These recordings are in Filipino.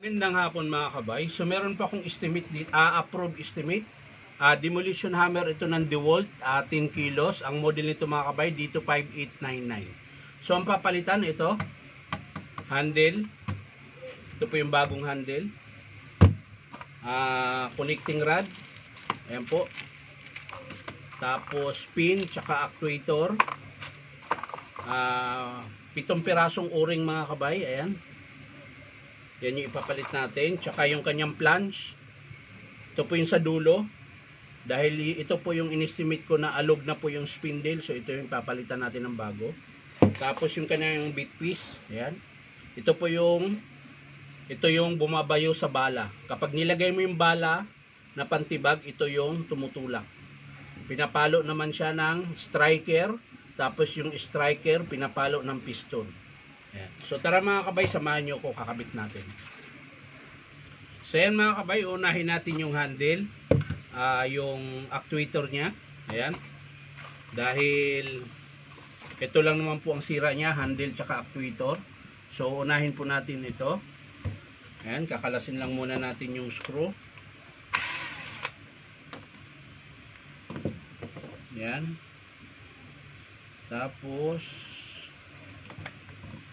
Magandang hapon mga kabay. So meron pa akong estimate dito, approved estimate. Demolition hammer ito ng DeWalt, 10 kilos. Ang model nito mga kabay dito 5899. So ang papalitan ito, handle. Ito po yung bagong handle. Connecting rod. Ayan po. Tapos pin tsaka actuator. 7 pirasong o-ring mga kabay. Ayan. Yan yung ipapalit natin. Tsaka yung kanyang flange. Ito po yung sa dulo. Dahil ito po yung inestimate ko na alog na po yung spindle. So ito yung papalitan natin ng bago. Tapos yung kanyang bit piece. Ayan. Ito yung bumabayo sa bala. Kapag nilagay mo yung bala na pantibag, ito yung tumutulak. Pinapalo naman siya ng striker. Tapos yung striker pinapalo ng piston. Ayan. So tara mga kabay, samahan nyo ko, kakabit natin. So yan mga kabay, unahin natin yung handle, yung actuator nya. Ayan. Dahil ito lang naman po ang sira nya, handle tsaka actuator. So unahin po natin ito. Ayan, kakalasin lang muna natin yung screw. Ayan. Tapos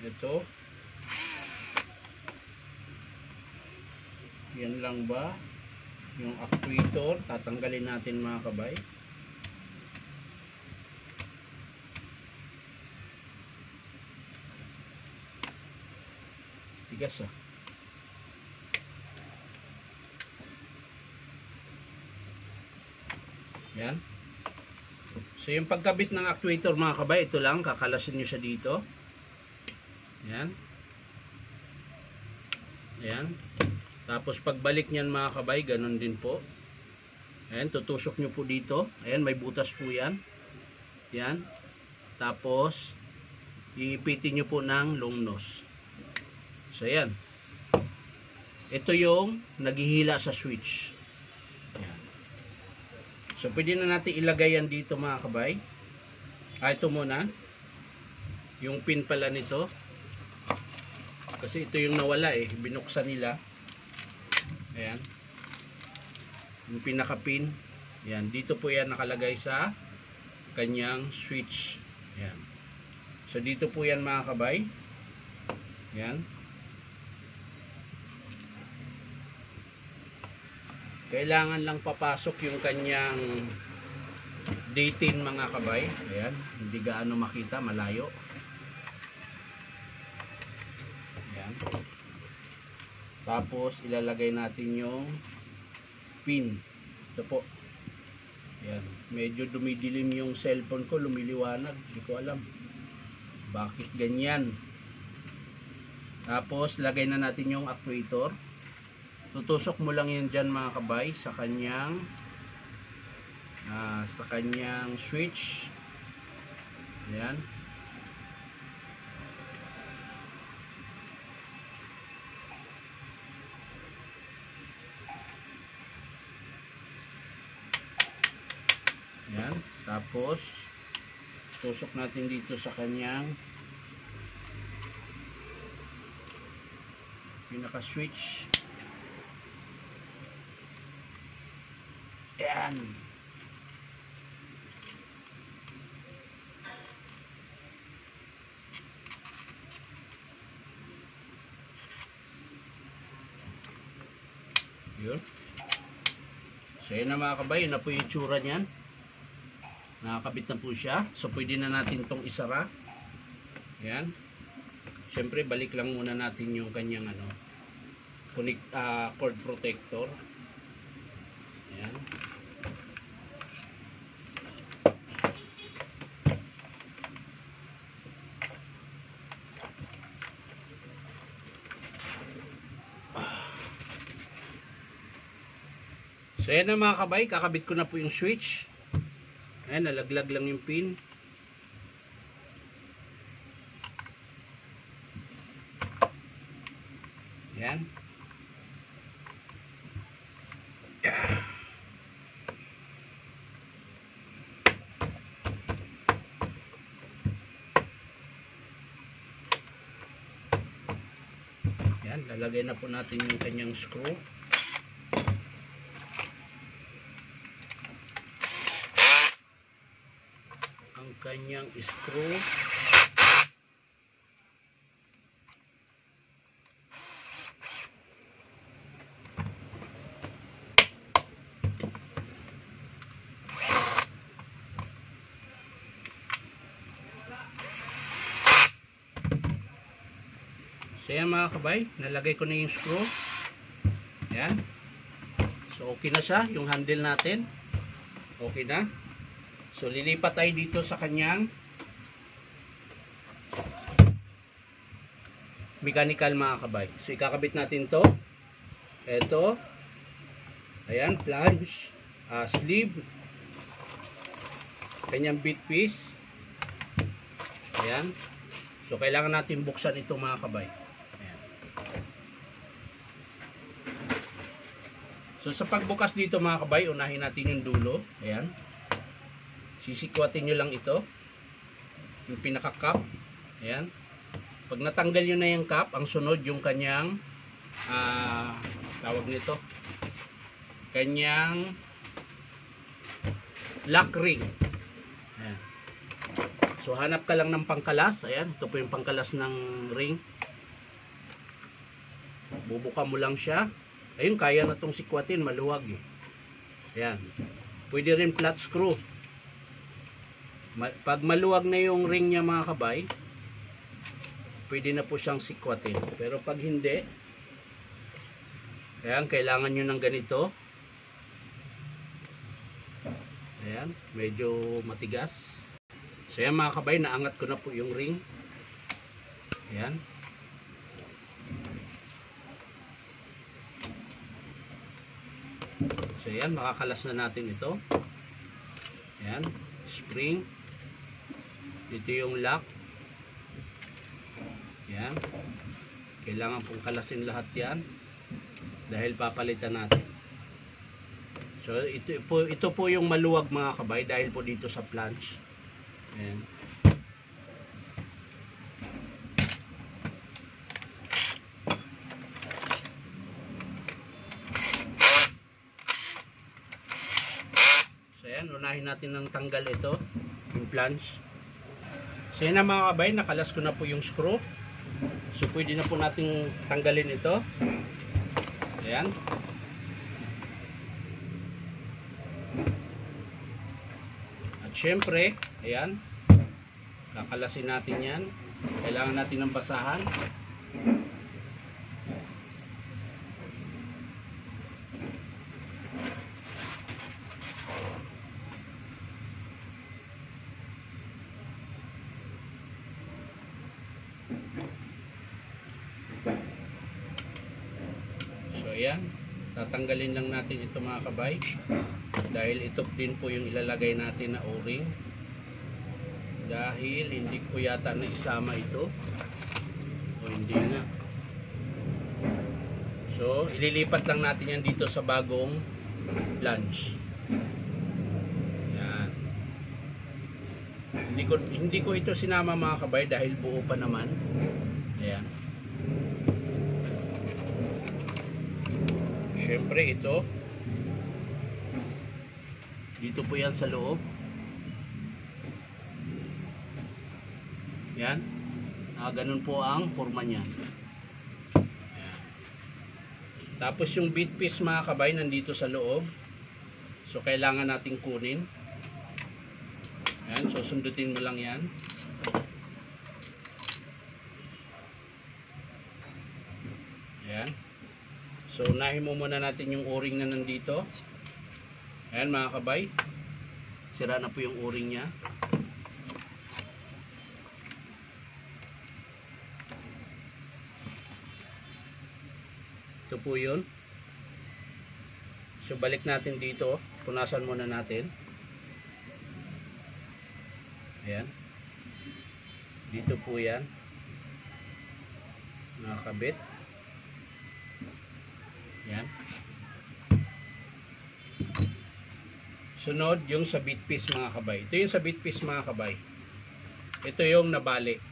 ito, yan lang ba yung actuator, tatanggalin natin mga kabay. Tigas yan. So yung pagkabit ng actuator mga kabay, ito lang, kakalasin nyo siya dito. Ayan. Ayan. Tapos pagbalik niyan mga kabay, ganun din po. Ayan, tutusok nyo po dito. Ayan, may butas po yan. Ayan. Tapos iipitin nyo po ng long nose. So ayan. Ito yung naghihila sa switch. Ayan. So pwede na natin ilagay yan dito mga kabay. Ito muna. Yung pin pala nito. Kasi ito yung nawala binuksan nila. Ayan. Yung pinaka pin. Ayan. Dito po yan nakalagay sa kanyang switch. Ayan. So dito po yan mga kabay. Ayan. Kailangan lang papasok yung kanyang D10 mga kabay. Ayan. Hindi gaano makita. Malayo. Tapos ilalagay natin yung pin. Ito po. Ayan. Medyo dumidilim yung cellphone ko, lumiliwanag. Hindi ko alam bakit ganyan. Tapos lagay na natin yung actuator. Tutusok mo lang yan dyan mga kabay sa kanyang switch. Ayan. Yan. Tapos tusok natin dito sa kanyang pinaka switch. Yan. Yun. So yan na mga kabay, yun na po yung itsura niyan. Nakakabit na po siya. So pwede na natin tong isara. Ayan. Siyempre balik lang muna natin yung kanyang cord protector. Ayan. So ayan na mga kabay, kakabit ko na po yung switch. Ayan, nalaglag lang yung pin. Ayan. Ayan, lalagay na po natin yung kanyang screw. Ang kanyang screw. So yan mga kabay, nalagay ko na yung screw. Yan. So okay na siya, yung handle natin. Okay na. So lilipat tayo dito sa kanyang mechanical mga kabay. So ikakabit natin to. Ito. Ayan, flange, sleeve. Kanyang bit piece. Ayan. So kailangan natin buksan ito mga kabay. So sa pagbukas dito mga kabay, unahin natin yung dulo. Ayan. Sisikwatin nyo lang ito. Yung pinaka-cap. Ayan. Pag natanggal nyo na yung cap, ang sunod yung kanyang tawag nito. Kanyang lock ring. Ayan. So hanap ka lang ng pangkalas. Ayan. Ito po yung pangkalas ng ring. Bubuka mo lang siya. Ayun, kaya na itong sikwatin, maluwag eh. Ayan. Pwede rin flat screw. Pag maluwag na yung ring niya mga kabay, pwede na po siyang sikwatin. Pero pag hindi, ayan, kailangan nyo ng ganito. Ayan, medyo matigas. So ayan mga kabay, naangat ko na po yung ring. Ayan. So yan, makakalas na natin ito. Yan, spring. Dito yung lock. Yan. Kailangan pong kalasin lahat yan dahil papalitan natin. So ito po yung maluwag mga kabay dahil po dito sa flange. Yan. Unahin natin ng tanggal ito, yung flange. So yan na mga kabay, nakalas ko na po yung screw. So pwede na po nating tanggalin ito. Ayan. At syempre, ayan, kakalasin natin yan. Kailangan natin ng basahan. Ayan, tatanggalin lang natin ito mga kabay dahil ito din po yung ilalagay natin na o-ring dahil hindi ko yata na isama ito o hindi nga. So ililipat lang natin yan dito sa bagong flange. Ayan. Hindi ko ito sinama mga kabay dahil buo pa naman. Ayan. Siyempre ito dito po yan sa loob. Yan. Ganun po ang forma niya. Yan. Tapos yung bit piece mga kabay nandito sa loob. So kailangan nating kunin. Yan. So sundutin mo lang yan. Yan. So unahin mo muna natin yung o-ring na nandito. Ayan mga kabay. Sira na po yung o-ring nya. Ito po yun. So balik natin dito. Punasan muna natin. Ayan. Dito po yan. Nakakabit. Yan. Sunod yung sa bit piece mga kabay. Ito yung sa bit piece mga kabay. Ito yung nabali.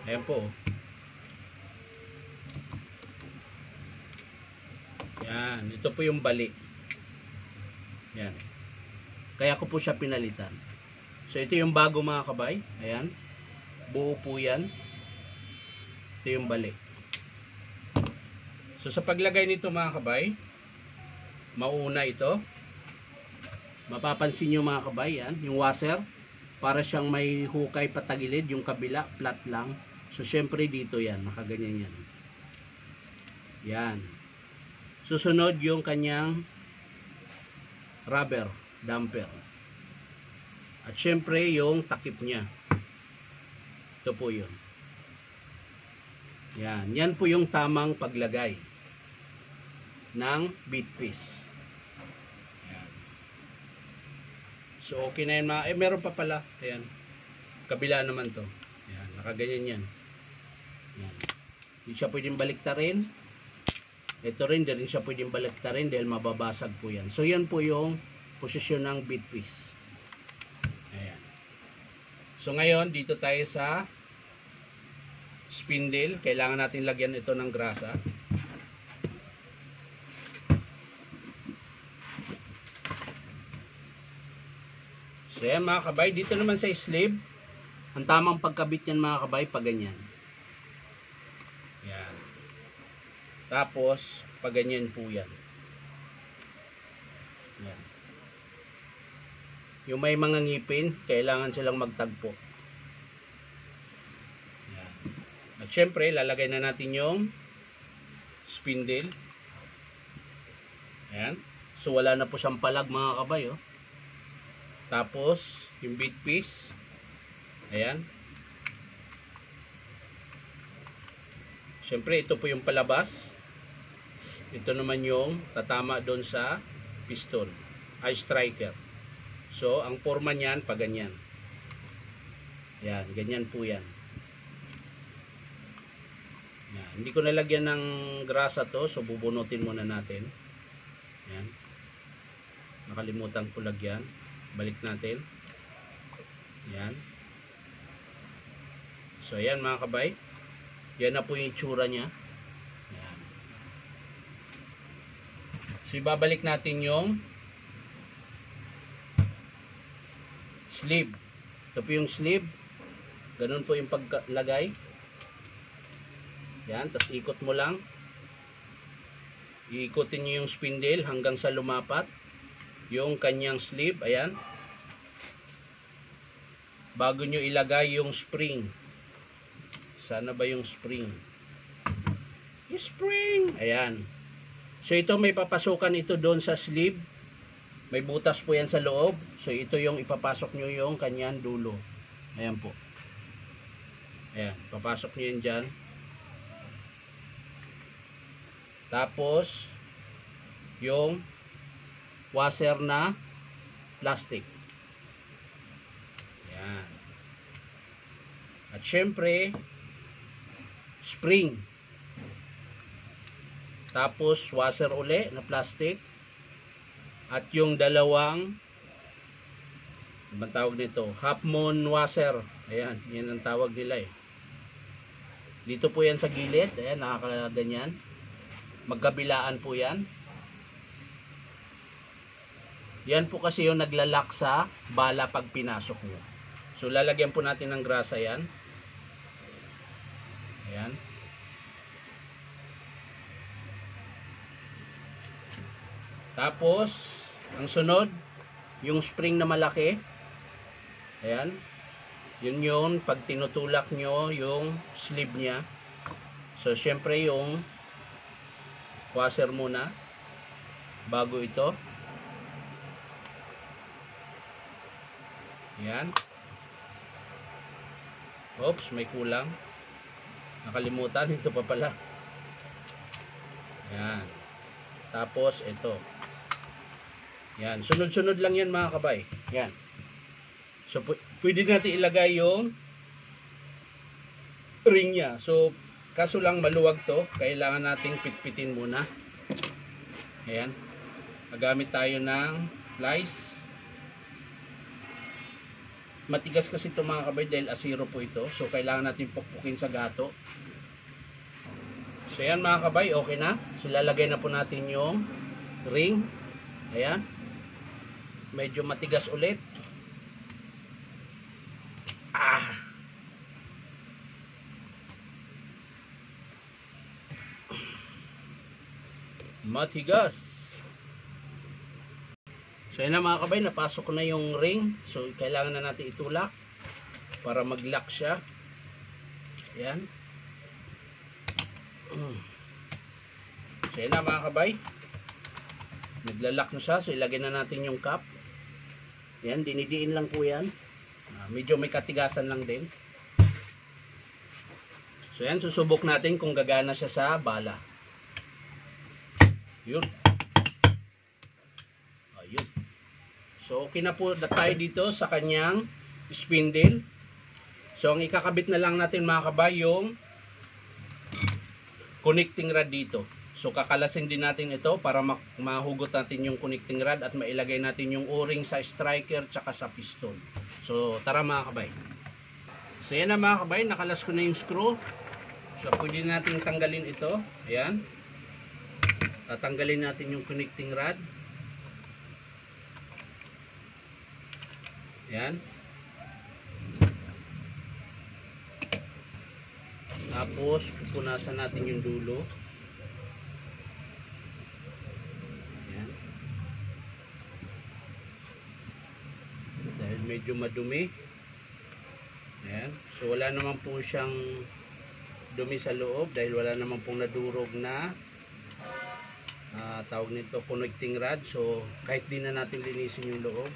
Ayan po. Yan, ito po yung bali. Yan. Kaya ko po siya pinalitan. So ito yung bago mga kabay. Ayan. Buo po yan. Ito yung bali. So sa paglagay nito mga kabay, mauna ito. Mapapansin nyo mga kabay, yan, yung washer. Para siyang may hukay patagilid. Yung kabila, flat lang. So syempre dito yan, nakaganyan yan. Yan. Susunod yung kanyang rubber damper. At syempre yung takip niya. Ito po yun. Yan. Yan po yung tamang paglagay ng bead piece. Yan. So okay na yan mga. Meron pa pala. Ayan. Kabila naman to. Yan. Nakaganyan yan. Yan. Hindi siya pwedeng baliktarin. Ito rin, din siya pwedeng baliktarin dahil mababasag po yan. So yan po yung posisyon ng bead piece. Ayan. So ngayon, dito tayo sa spindle. Kailangan natin lagyan ito ng grasa. So yan mga kabay, dito naman sa sleeve, ang tamang pagkabit yan mga kabay, pag ganyan. Yan. Tapos, pag ganyan po yan. Yan. Yung may mga ngipin, kailangan silang magtagpo. Yan. At syempre, lalagay na natin yung spindle. Ayan. So, wala na po siyang palag mga kabay. Oh. Tapos, yung bead piece. Ayan. Syempre, ito po yung palabas. Ito naman yung tatama doon sa piston. Ay, striker. So, ang forma niyan, pag ganyan. Yan, ganyan po yan. Yan. Hindi ko nalagyan ng grasa to, so bubunutin muna natin. Yan. Nakalimutan ko lagyan. Balik natin. Yan. So, ayan mga kabay. Yan na po yung itsura niya. Yan. So, ibabalik natin yung sleeve. Ito po yung sleeve. Ganun po yung paglagay. Yan. Tapos ikot mo lang. Iikotin nyo yung spindle hanggang sa lumapat yung kanyang sleeve. Ayan. Bago nyo ilagay yung spring. Sana ba yung spring? Yung spring! Ayan. So ito may papasukan ito doon sa sleeve. May butas po yan sa loob. So ito yung ipapasok nyo yung kanyang dulo. Ayan po. Ayan. Papasok nyo yun dyan. Tapos yung washer na plastic. Ayan. At syempre spring. Tapos washer uli na plastic. At yung dalawang, ano tawag nito? Half moon washer. Ayan, yan ang tawag nila eh. Dito po yan sa gilid. Ayan, nakakaganyan. Magkabilaan po yan. Yan po kasi yung naglalak sa bala pag pinasok nyo. So lalagyan po natin ng grasa yan. Ayan. Tapos, ang sunod, yung spring na malaki. Ayan. Yun yun, pag tinutulak nyo yung sleeve niya. So, syempre yung washer muna. Bago ito. Ayan. Oops, may kulang. Nakalimutan, ito pa pala. Yan. Tapos, ito. Yan. Sunod-sunod lang yan mga kabay. Yan. So, pwede natin ilagay yung ring niya. So, kaso lang maluwag to. Kailangan nating pitpitin muna. Ayan. Magamit tayo ng plies. Matigas kasi ito mga kabay dahil asiro po ito. So kailangan natin pukpukin sa gato. So yan mga kabay, okay na. So lalagay na po natin yung ring. Ayan. Medyo matigas ulit. Matigas. So yan na mga kabay, napasok ko na yung ring. So kailangan na natin itulak para mag-lock siya. Ayan. So yan na mga kabay, naglalak na siya. So ilagay na natin yung cap. Ayan, dinidiin lang po yan. Medyo may katigasan lang din. So yan, susubok natin kung gagana siya sa bala. Yun. Ayun. So okay na po na tayo dito sa kanyang spindle. So ang ikakabit na lang natin mga kabay yung connecting rod dito. So kakalasin din natin ito para mahugot natin yung connecting rod at mailagay natin yung o-ring sa striker tsaka sa piston. So tara mga kabay. So yan na mga kabay, nakalas ko na yung screw. So pwede natin tanggalin ito. Ayan. Tatanggalin natin yung connecting rod. Ayan. Tapos pupunasan natin yung dulo. Ayan. Dahil medyo madumi. Ayan. So wala naman po siyang dumi sa loob dahil wala naman pong nadurog na tawag nito connecting rod. So kahit di na natin linisin yung loob,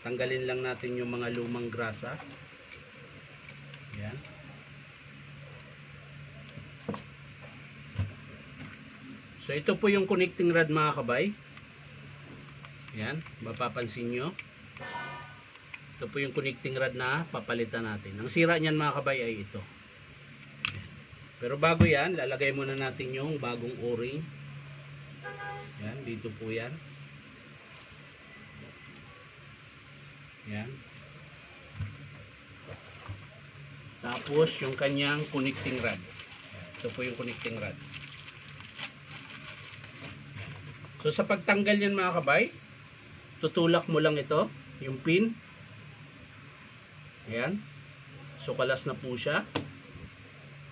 tanggalin lang natin yung mga lumang grasa. Ayan. So ito po yung connecting rod mga kabay. Ayan, mapapansin nyo. Ito po yung connecting rod na papalitan natin. Ang sira niyan mga kabay ay ito. Pero bago yan, lalagay muna natin yung bagong o-ring. Yan, dito po yan. Yan. Tapos yung kanyang connecting rod. Ito po yung connecting rod. So sa pagtanggal yan mga kabay, tutulak mo lang ito, yung pin. Ayan. So kalas na po siya.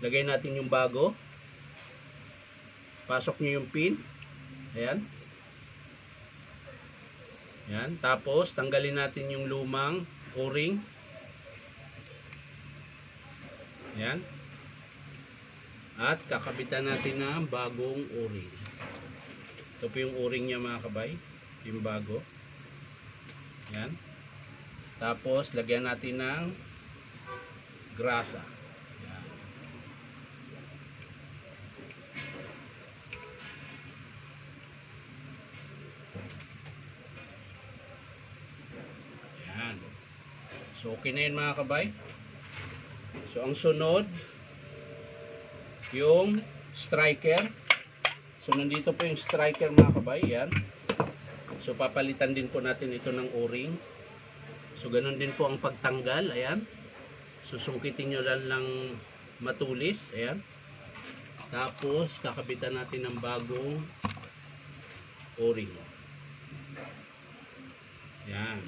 Lagay natin yung bago. Pasok nyo yung pin. Ayan. Ayan. Tapos tanggalin natin yung lumang o-ring. Ayan. At kakabitan natin ng bagong o-ring. Ito po yung o-ring niya mga kabay. Yung bago. Ayan. Tapos lagyan natin ng grasa. Ayan. Ayan. So okay na yun mga kabay. So ang sunod yung striker. So nandito po yung striker mga kabay. Yan. So papalitan din po natin ito ng o-ring. So ganun din po ang pagtanggal. Ayan. Susungkitin nyo lang matulis. Ayan. Tapos kakabitan natin ng bagong o-ring. Ayan.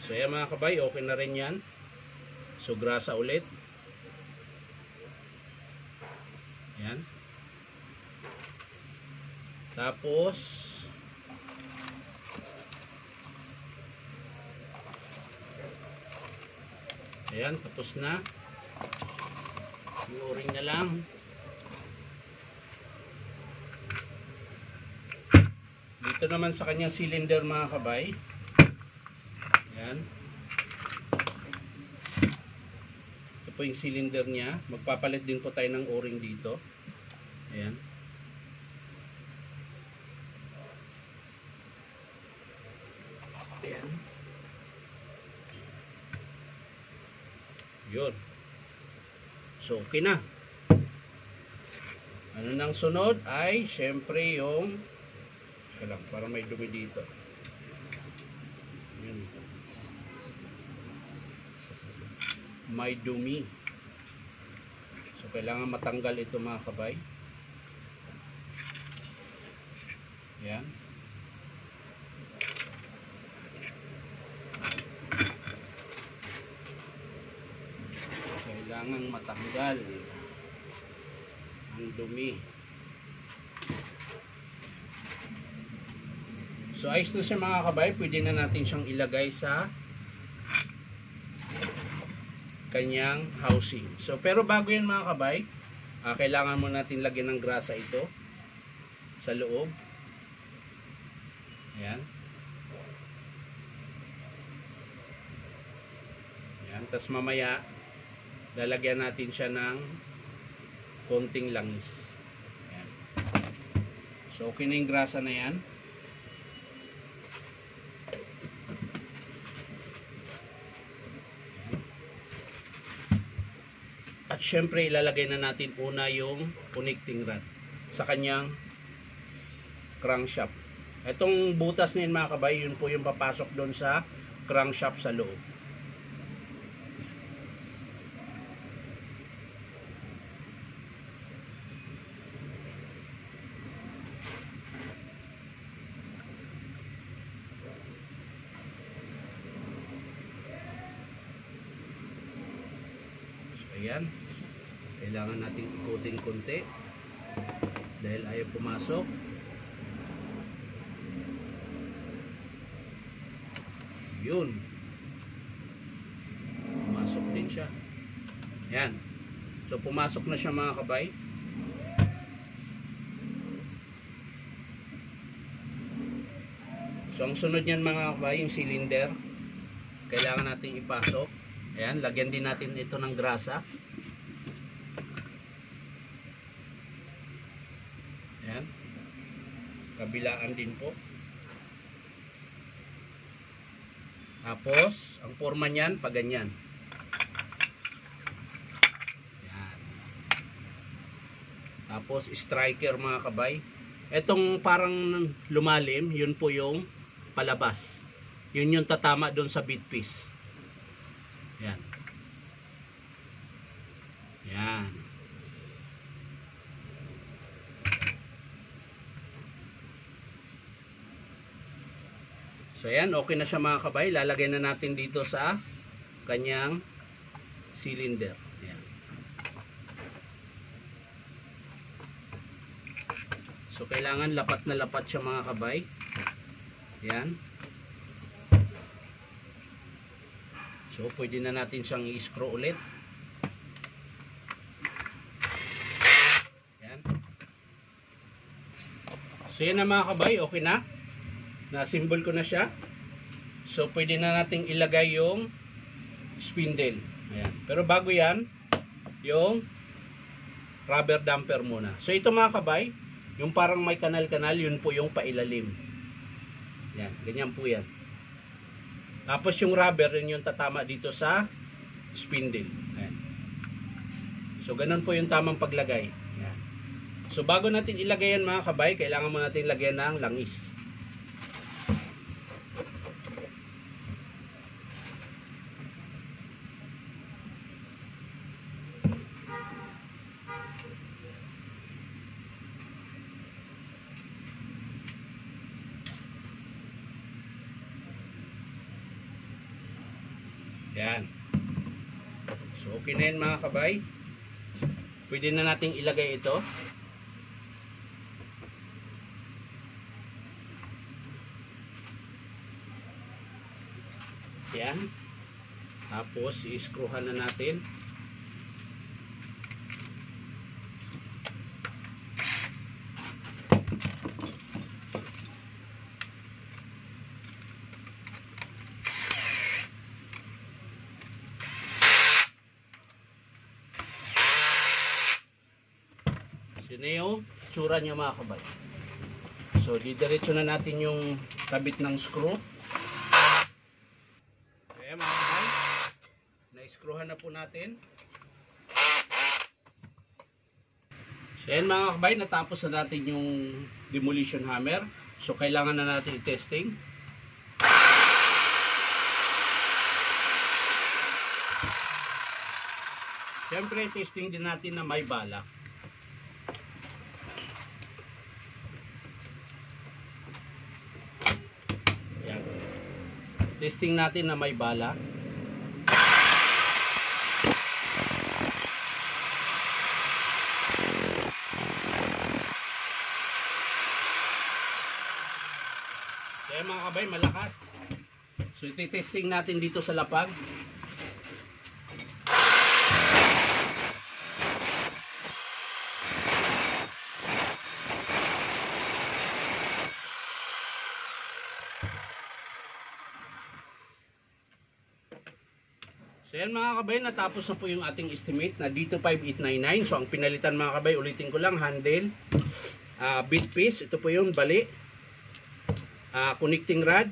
So ayan mga kabay, okay na rin yan. So grasa ulit. Ayan. Tapos ayan, tapos na. Yung o-ring na lang. Dito naman sa kanyang cylinder mga kabay. Ayan. Ito po yung cylinder niya. Magpapalit din po tayo ng o-ring dito. Ayan. Ayan. Yun. So, okay na. Ano nang sunod ay syempre yung lang, para may dumi dito. Yun. May dumi. So, kailangan matanggal ito mga kabay. Yan. Kailangan matanggal ang dumi. So ayos na siya mga kabay, pwede na natin siyang ilagay sa kanyang housing. So pero bago yan mga kabay, kailangan mo natin lagyan ng grasa ito sa loob. Ayan. Ayan. Tapos mamaya lalagyan natin siya ng konting langis. Ayan. So okay na yung grasa na yan. At syempre ilalagay na natin una yung connecting rod sa kanyang crankshaft. Itong butas na yun mga kabay, yun po yung papasok doon sa crankshaft sa loob. Ayan, kailangan natin ikutin konti dahil ayaw pumasok. Yun, pumasok din siya. Ayan, so pumasok na siya mga kabay. So ang sunod niyan mga kabay, yung cylinder kailangan natin ipasok. Ayan, lagyan din natin ito ng grasa. Ayan. Kabilaan din po. Tapos, ang forma niyan, pag ganyan. Ayan. Tapos, striker mga kabay. Itong parang lumalim, yun po yung palabas. Yun yung tatama doon sa bit piece. Yan. Yan. So yan, okay na siya mga kabay. Lalagay na natin dito sa kanyang cylinder. Yan. So kailangan lapat na lapat siya mga kabay. Yan. So, pwede na natin siyang i-screw ulit. Yan. So, yan na mga kabay. Okay na. Na-symbol ko na siya. So, pwede na nating ilagay yung spindle. Ayan. Pero bago yan, yung rubber damper muna. So, ito mga kabay, yung parang may kanal-kanal, yun po yung pailalim. Yan. Ganyan po yan. Tapos yung rubber, yun yung tatama dito sa spindle. Ayan. So, ganun po yung tamang paglagay. Ayan. So, bago natin ilagay yan mga kabay, kailangan mo natin lagyan ng langis. Yan. So, okay na yan mga kabay. Pwede na nating ilagay ito. Yan. Tapos, i-screwhan na natin. Yun na yung tsura niya mga kabay. So, didiretso na natin yung kabit ng screw. Okay mga kabay, na-screwhan na po natin. So, yan mga kabay, natapos na natin yung demolition hammer. So, kailangan na natin i-testing. Siyempre, testing din natin na may bala. Testing natin na may bala. Kaya mga kabay, malakas. So iti-testing natin dito sa lapag. So yan mga kabay, natapos na po yung ating estimate na dito 5899. So ang pinalitan mga kabay, ulitin ko lang, handle, bit piece, ito po yung bali, connecting rod,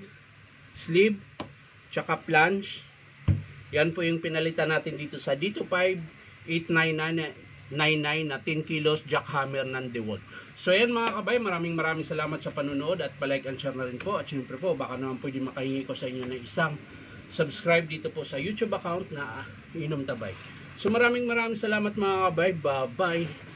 sleeve, tsaka flange. Yan po yung pinalitan natin dito sa dito 5899 na 10 kilos jackhammer ng DeWalt. So yan mga kabay, maraming salamat sa panunood at palike and share na rin po. At syempre po, baka naman pwede makahingi ko sa inyo ng isang subscribe dito po sa YouTube account na Inom Tabay. So maraming salamat mga kabay. Bye bye.